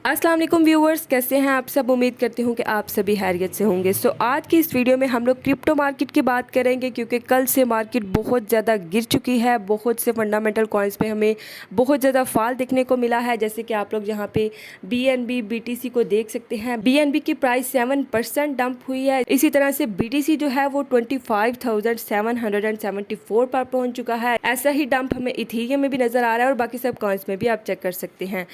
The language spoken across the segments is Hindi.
अस्सलाम वालेकुम व्यूवर्स, कैसे हैं आप सब। उम्मीद करती हूँ कि आप सभी खैरियत से होंगे। आज की इस वीडियो में हम लोग क्रिप्टो मार्केट की बात करेंगे, क्योंकि कल से मार्केट बहुत ज़्यादा गिर चुकी है। बहुत से फंडामेंटल कॉइन्स पे हमें बहुत ज़्यादा फॉल देखने को मिला है। जैसे कि आप लोग यहाँ पे BNB BTC को देख सकते हैं। BNB की प्राइस 7% डंप हुई है। इसी तरह से BTC जो है वो 25,774 पर पहुँच चुका है। ऐसा ही डंप हमें इथीरियम में भी नज़र आ रहा है और बाकी सब कॉइन्स में भी आप चेक कर सकते हैं।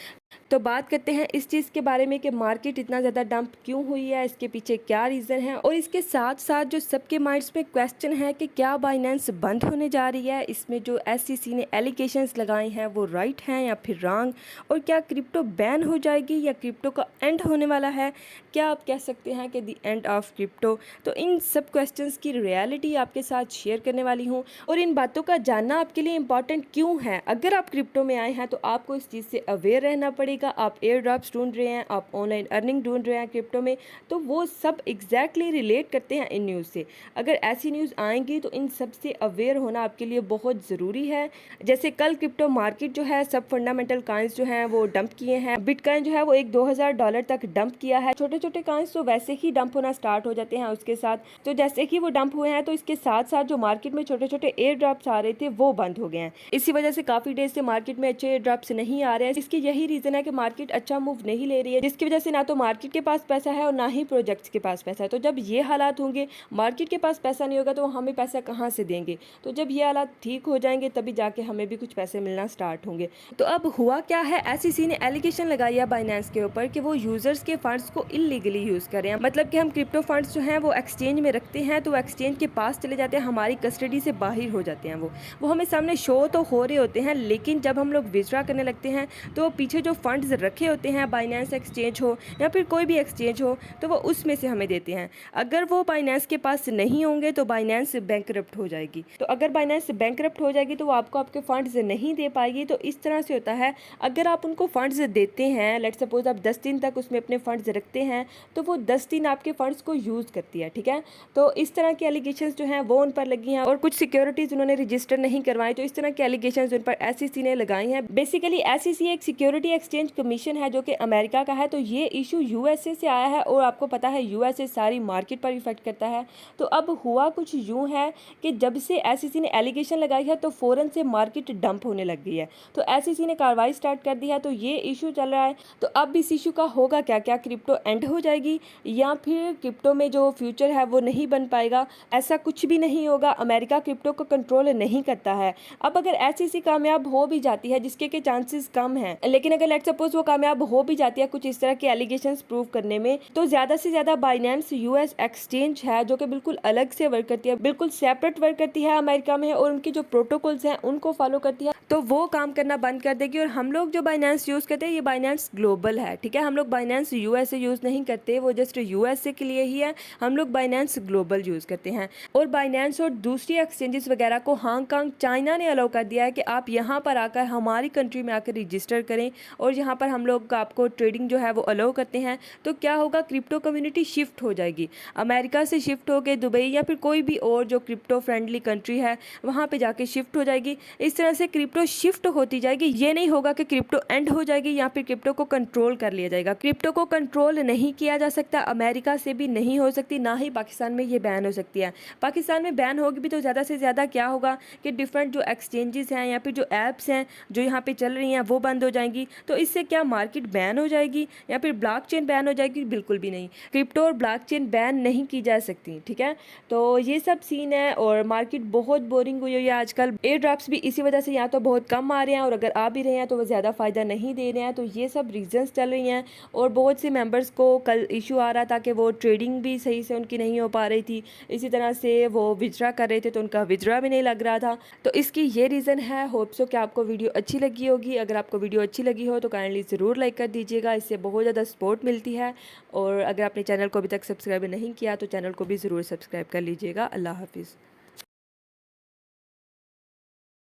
तो बात करते हैं इस चीज़ के बारे में कि मार्केट इतना ज़्यादा डंप क्यों हुई है, इसके पीछे क्या रीज़न है, और इसके साथ साथ जो सबके माइंड्स में क्वेश्चन है कि क्या बाइनेंस बंद होने जा रही है। इसमें जो SEC ने एलिगेशंस लगाए हैं वो राइट हैं या फिर रॉन्ग, और क्या क्रिप्टो बैन हो जाएगी या क्रिप्टो का एंड होने वाला है। क्या आप कह सकते हैं कि द एंड ऑफ क्रिप्टो। तो इन सब क्वेश्चंस की रियलिटी आपके साथ शेयर करने वाली हूँ, और इन बातों का जानना आपके लिए इम्पॉर्टेंट क्यों है। अगर आप क्रिप्टो में आए हैं तो आपको इस चीज़ से अवेयर रहना पड़ेगा। आप एयर ड्रॉप्स ढूंढ रहे हैं, आप ऑनलाइन अर्निंग ढूंढ रहे हैं क्रिप्टो में, तो वो सब एग्जैक्टली रिलेट करते हैं इन न्यूज़ से। अगर ऐसी न्यूज़ आएंगी तो इन सब से अवेयर होना आपके लिए बहुत ज़रूरी है। जैसे कल क्रिप्टो मार्केट जो है, सब फंडामेंटल कॉइन्स जो हैं वो डंप किए हैं। बिटकॉइन जो है वो $1,000 तक डंप किया है। छोटे छोटे कॉइन्स तो वैसे ही डंप होना स्टार्ट हो जाते हैं उसके साथ। तो जैसे कि वो डंप हुए हैं तो इसके साथ साथ जो मार्केट में छोटे छोटे एयर ड्रॉप्स आ रहे थे वो बंद हो गए हैं। इसी वजह से काफ़ी डेज से मार्केट में अच्छे एयर ड्रॉप्स नहीं आ रहे हैं। इसकी यही रीज़न है कि मार्केट अच्छा मूव नहीं ले रही है, जिसकी वजह से ना तो मार्केट के पास पैसा है और ना ही प्रोजेक्ट्स के पास पैसा है। तो जब ये हालात होंगे, मार्केट के पास पैसा नहीं होगा तो हमें पैसा कहाँ से देंगे। तो जब ये हालात ठीक हो जाएंगे तभी जाके हमें भी कुछ पैसे मिलना स्टार्ट होंगे। तो अब हुआ क्या है, SEC ने एलिगेशन लगाई है बाइनेंस के ऊपर कि वो यूजर्स के फंड्स को इलीगली यूज कर रहे हैं। मतलब कि हम क्रिप्टो फंड्स जो हैं वो एक्सचेंज में रखते हैं तो एक्सचेंज के पास चले जाते हैं, हमारी कस्टडी से बाहर हो जाते हैं। वो हमें सामने शो तो हो रहे होते हैं, लेकिन जब हम लोग विड्रॉ करने लगते हैं तो पीछे जो फंड्स रखे होते हैं, बाइनेंस एक्सचेंज हो या फिर कोई भी एक्सचेंज हो, तो वो उसमें से हमें देते हैं। अगर वो बाइनेंस के पास नहीं होंगे तो बाइनेंस बैंकरप्ट हो जाएगी। तो अगर बाइनेंस बैंकरप्ट हो जाएगी तो वो आपको आपके फंड्स नहीं दे पाएगी। तो इस तरह से होता है, अगर आप उनको फंड्स देते हैं, लेट्स सपोज आप 10 दिन तक उसमें अपने फंड्स रखते हैं, तो वो 10 दिन आपके फंड्स को यूज़ करती है। ठीक है, तो इस तरह के एलिगेशंस जो हैं वो उन पर लगी हैं, और कुछ सिक्योरिटीज़ उन्होंने रजिस्टर नहीं करवाई। तो इस तरह के एलिगेशंस उन पर SEC ने लगाई हैं। बेसिकली SEC एक सिक्योरिटी एक्सचेंज कमीशन है जो कि अमेरिका का है। तो ये इशू USA से आया है, और आपको पता है USA सारी मार्केट पर इफेक्ट करता है। तो अब हुआ कुछ यूं है कि जब से SEC ने एलिगेशन लगाई है तो फ़ौरन से मार्केट डंप होने लग गई है। तो SEC ने कार्रवाई स्टार्ट कर दी है। तो ये इशू चल रहा है। तो अब इस इशू का होगा क्या, क्या क्रिप्टो एंड हो जाएगी या फिर क्रिप्टो में जो फ्यूचर है वो नहीं बन पाएगा। ऐसा कुछ भी नहीं होगा। अमेरिका क्रिप्टो को कंट्रोल नहीं करता है। अब अगर SEC कामयाब हो भी जाती है, जिसके के चांसेस कम हैं, लेकिन अगर लेट्स सपोज वो कामयाब हो भी जाती है कुछ इस तरह के एलिगेशंस प्रूव करने में, तो ज़्यादा से ज़्यादा बाइनेंस US एक्सचेंज है जो कि बिल्कुल अलग से वर्क करती है, बिल्कुल सेपरेट वर्क करती है अमेरिका में, और उनकी जो प्रोटोकॉल्स हैं उनको फॉलो करती है। तो वो काम करना बंद कर देगी। और हम लोग जो बाइनेंस यूज़ करते हैं, ये बाइनेंस ग्लोबल है। ठीक है, हम लोग बाइनेंस USA यूज़ नहीं करते, वो जस्ट USA के लिए ही है। हम लोग बाइनेंस ग्लोबल यूज़ करते हैं। और बाइनेंस और दूसरी एक्सचेंजेस वगैरह को हांगकांग, चाइना ने अलाउ कर दिया है कि आप यहाँ पर आकर हमारी कंट्री में आकर रजिस्टर करें, और यहाँ पर हम लोग आपको ट्रेडिंग जो है वो अलाउ करते हैं। तो क्या होगा, क्रिप्टो कम्युनिटी शिफ्ट हो जाएगी, अमेरिका से शिफ्ट होकर दुबई या फिर कोई भी और जो क्रिप्टो फ्रेंडली कंट्री है वहाँ पे जाके शिफ्ट हो जाएगी। इस तरह से क्रिप्टो शिफ्ट होती जाएगी। ये नहीं होगा कि क्रिप्टो एंड हो जाएगी या फिर क्रिप्टो को कंट्रोल कर लिया जाएगा। क्रिप्टो को कंट्रोल नहीं किया जा सकता, अमेरिका से भी नहीं हो सकती, ना ही पाकिस्तान में ये बैन हो सकती है। पाकिस्तान में बैन होगी भी तो ज़्यादा से ज़्यादा क्या होगा कि डिफरेंट जो एक्सचेंजेस हैं या फिर जो ऐप्स हैं जो यहाँ पे चल रही हैं वो बंद हो जाएंगी। तो इससे क्या मार्केट बैन हो जाएगी या फिर ब्लॉकचेन बैन हो जाएगी? बिल्कुल भी नहीं। क्रिप्टो और ब्लॉकचेन बैन नहीं की जा सकती। ठीक है, तो ये सब सीन है, और मार्केट बहुत बोरिंग हुई है आजकल। एयर ड्रॉप्स भी इसी वजह से या तो बहुत कम आ रहे हैं, और अगर आ भी रहे हैं तो वो ज़्यादा फ़ायदा नहीं दे रहे हैं। तो ये सब रीजंस चल रही हैं, और बहुत से मेंबर्स को कल इशू आ रहा था कि वो ट्रेडिंग भी सही से उनकी नहीं हो पा रही थी। इसी तरह से वो विड्रॉ कर रहे थे तो उनका विड्रॉ भी नहीं लग रहा था। तो इसकी ये रीज़न है। होप सो कि आपको वीडियो अच्छी लगी होगी। अगर आपको वीडियो अच्छी लगी हो तो काइंडली ज़रूर लाइक कर दीजिएगा, इससे बहुत ज़्यादा सपोर्ट मिलती है। और अगर आपने चैनल को अभी तक सब्सक्राइब नहीं किया तो चैनल को भी ज़रूर सब्सक्राइब कर लीजिएगा। अल्लाह हाफिज़।